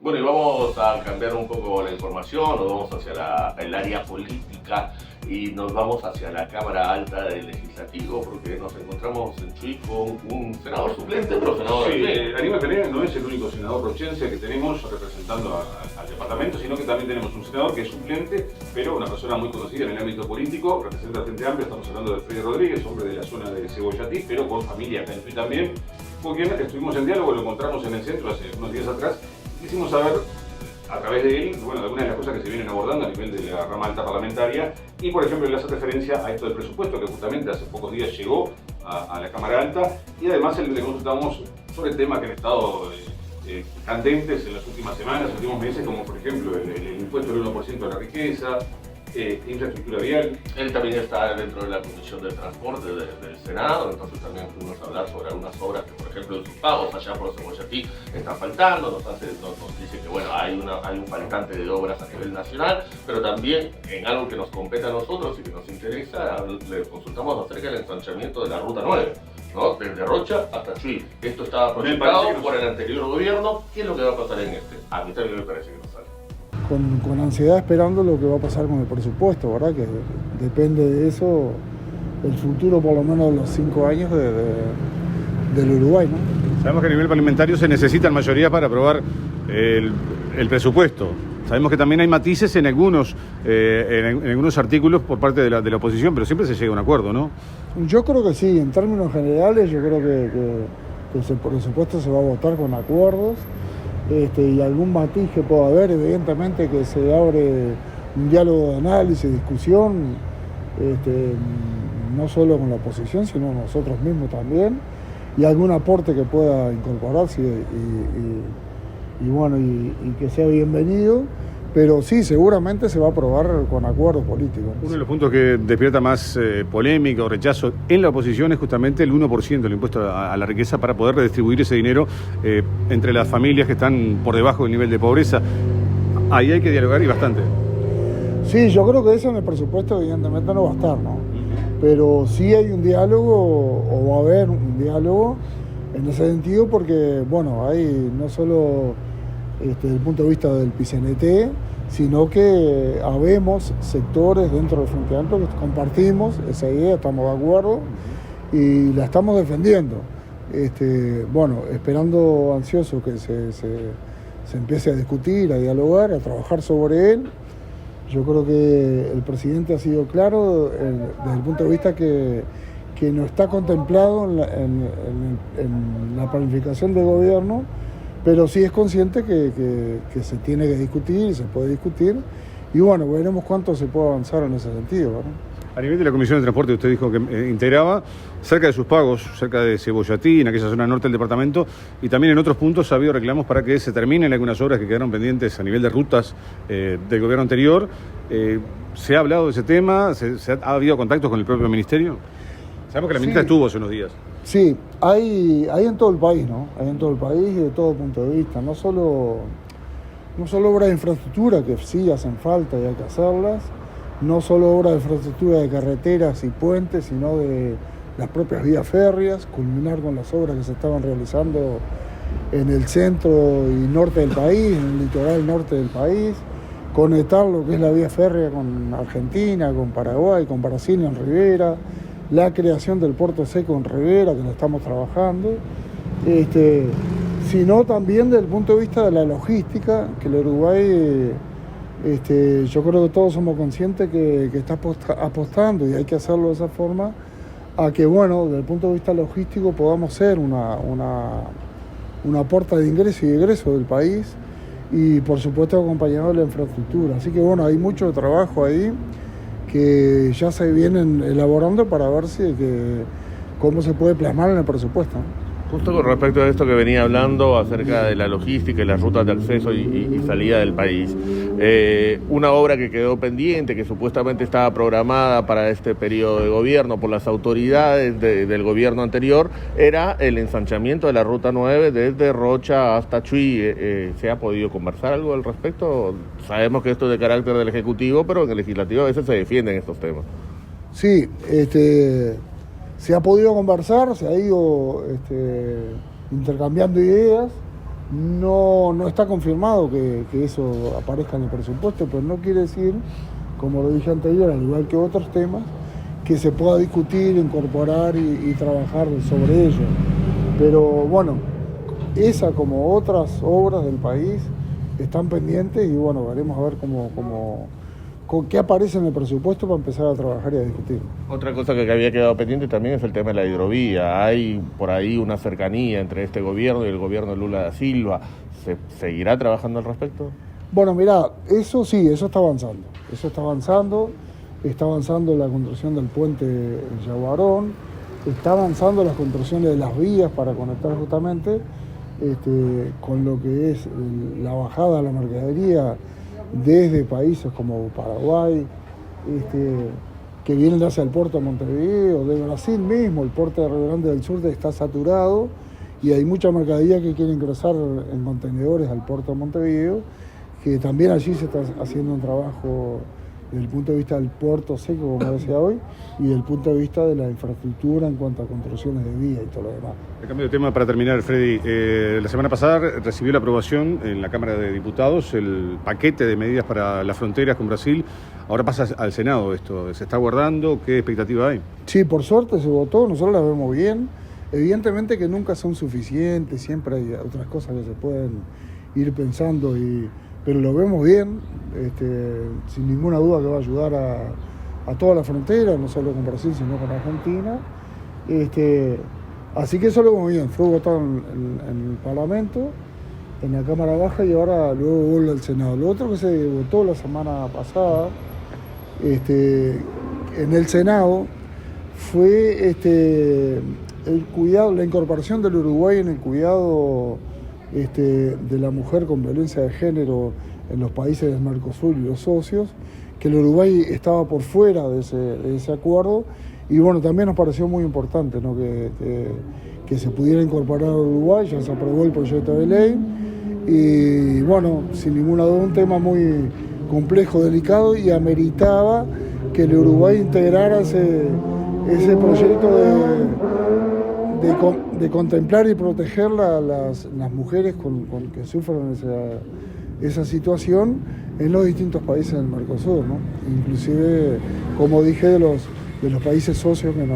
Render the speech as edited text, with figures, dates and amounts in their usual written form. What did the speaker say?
Bueno, y vamos a cambiar un poco la información, nos vamos hacia el área política y nos vamos hacia la Cámara Alta del Legislativo porque nos encontramos en Chuy con un senador suplente, pero senador Aníbal Pereira no es el único senador rochense que tenemos representando al departamento, sino que también tenemos un senador que es suplente, pero una persona muy conocida en el ámbito político, representa al Frente Amplio. Estamos hablando de Freddy Rodríguez, hombre de la zona de Cebollatí, pero con familia acá en Chuy también, con quien estuvimos en diálogo, lo encontramos en el centro hace unos días atrás. Quisimos saber a través de él, bueno, algunas de las cosas que se vienen abordando a nivel de la rama alta parlamentaria y, por ejemplo, le hace referencia a esto del presupuesto que justamente hace pocos días llegó a la Cámara Alta, y además le consultamos sobre temas que han estado candentes en las últimas semanas, en los últimos meses, como por ejemplo el impuesto del 1% de la riqueza, infraestructura vial. Él también está dentro de la Comisión de Transporte del Senado, entonces también pudimos hablar sobre algunas obras que, por ejemplo, en sus pagos allá por Cebollatí están faltando. Nos dice que bueno, hay un faltante de obras a nivel nacional, pero también en algo que nos compete a nosotros y que nos interesa, le consultamos acerca del ensanchamiento de la Ruta 9. ¿No? Desde Rocha hasta Chuy. Esto estaba proyectado por el anterior gobierno. ¿Qué es lo que va a pasar en este? A mí también me parece que no sale. Con ansiedad esperando lo que va a pasar con el presupuesto, ¿verdad? Que depende de eso el futuro, por lo menos de los 5 años del Uruguay, ¿no? Sabemos que a nivel parlamentario se necesitan mayorías para aprobar el presupuesto. Sabemos que también hay matices en algunos artículos por parte de la oposición, pero siempre se llega a un acuerdo, ¿no? Yo creo que sí, en términos generales yo creo que ese presupuesto se va a votar con acuerdos. Y algún matiz que pueda haber, evidentemente que se abre un diálogo de análisis, discusión, no solo con la oposición, sino nosotros mismos también, y algún aporte que pueda incorporarse y que sea bienvenido, pero sí, seguramente se va a aprobar con acuerdos políticos. Uno de los puntos que despierta más polémica o rechazo en la oposición es justamente el 1% del impuesto a la riqueza para poder redistribuir ese dinero entre las familias que están por debajo del nivel de pobreza. Ahí hay que dialogar y bastante. Sí, yo creo que eso en el presupuesto evidentemente no va a estar, ¿no? Pero sí hay un diálogo, o va a haber un diálogo en ese sentido, porque, bueno, hay no solo desde el punto de vista del PCNT, sino que habemos sectores dentro del Frente Amplio que compartimos esa idea, estamos de acuerdo y la estamos defendiendo. Bueno, esperando ansioso que se empiece a discutir, a dialogar, a trabajar sobre él. Yo creo que el presidente ha sido claro desde el punto de vista que no está contemplado en la planificación del gobierno, pero sí es consciente que se tiene que discutir y se puede discutir, y bueno, veremos cuánto se puede avanzar en ese sentido, ¿verdad? A nivel de la Comisión de Transporte, usted dijo que integraba cerca de sus pagos, cerca de Cebollatí, en aquella zona norte del departamento, y también en otros puntos ha habido reclamos para que se terminen algunas obras que quedaron pendientes a nivel de rutas del gobierno anterior. ¿Se ha hablado de ese tema? ¿Ha habido contactos con el propio ministerio? Sabemos que la ministra estuvo hace unos días. Sí, hay en todo el país, ¿no? Hay en todo el país y de todo punto de vista. No solo obras de infraestructura, que sí hacen falta y hay que hacerlas, no solo obras de infraestructura de carreteras y puentes, sino de las propias vías férreas, culminar con las obras que se estaban realizando en el centro y norte del país, en el litoral norte del país, conectar lo que es la vía férrea con Argentina, con Paraguay, con Brasil en Rivera, la creación del puerto seco en Rivera, que lo estamos trabajando, sino también desde el punto de vista de la logística, que el Uruguay, yo creo que todos somos conscientes que está apostando, y hay que hacerlo de esa forma, a que, bueno, desde el punto de vista logístico podamos ser una puerta de ingreso y egreso del país, y por supuesto acompañado de la infraestructura. Así que bueno, hay mucho trabajo ahí que ya se vienen elaborando para ver cómo se puede plasmar en el presupuesto. Justo con respecto a esto que venía hablando acerca de la logística y las rutas de acceso y salida del país, una obra que quedó pendiente, que supuestamente estaba programada para este periodo de gobierno por las autoridades del gobierno anterior, era el ensanchamiento de la Ruta 9 desde Rocha hasta Chuy. ¿Se ha podido conversar algo al respecto? Sabemos que esto es de carácter del Ejecutivo, pero en el Legislativo a veces se defienden estos temas. Sí, se ha podido conversar, se ha ido intercambiando ideas. no está confirmado que eso aparezca en el presupuesto, pero no quiere decir, como lo dije anterior, al igual que otros temas, que se pueda discutir, incorporar y trabajar sobre ello. Pero bueno, esa como otras obras del país están pendientes y bueno, veremos a ver con qué aparece en el presupuesto para empezar a trabajar y a discutir. Otra cosa que había quedado pendiente también es el tema de la hidrovía. Hay por ahí una cercanía entre este gobierno y el gobierno de Lula da Silva. ¿Se seguirá trabajando al respecto? Bueno, mirá, eso sí, eso está avanzando. Está avanzando la construcción del puente Yaguarón, está avanzando las construcciones de las vías para conectar justamente con lo que es la bajada de la mercadería desde países como Paraguay, que vienen hacia el puerto de Montevideo, de Brasil mismo, el puerto de Río Grande del Sur está saturado y hay mucha mercadería que quiere ingresar en contenedores al puerto de Montevideo, que también allí se está haciendo un trabajo desde el punto de vista del puerto seco, como decía hoy, y desde el punto de vista de la infraestructura en cuanto a construcciones de vía y todo lo demás. A cambio de tema, para terminar, Freddy, la semana pasada recibió la aprobación en la Cámara de Diputados el paquete de medidas para las fronteras con Brasil. Ahora pasa al Senado esto. ¿Se está guardando? ¿Qué expectativa hay? Sí, por suerte se votó, nosotros la vemos bien. Evidentemente que nunca son suficientes, siempre hay otras cosas que se pueden ir pensando, pero lo vemos bien, sin ninguna duda que va a ayudar a toda la frontera, no solo con Brasil, sino con Argentina. Así que eso lo vemos bien, fue votado en el Parlamento, en la Cámara Baja y ahora luego vuelve al Senado. Lo otro que se votó la semana pasada en el Senado fue el cuidado, la incorporación del Uruguay en el cuidado de la mujer con violencia de género en los países del Mercosur y los socios, que el Uruguay estaba por fuera de ese acuerdo, y bueno, también nos pareció muy importante, ¿no? que se pudiera incorporar a Uruguay. Ya se aprobó el proyecto de ley, y bueno, sin ninguna duda un tema muy complejo, delicado, y ameritaba que el Uruguay integrara ese proyecto de contemplar y proteger las mujeres que sufren esa situación en los distintos países del Mercosur, ¿no? Inclusive, como dije, de los países socios que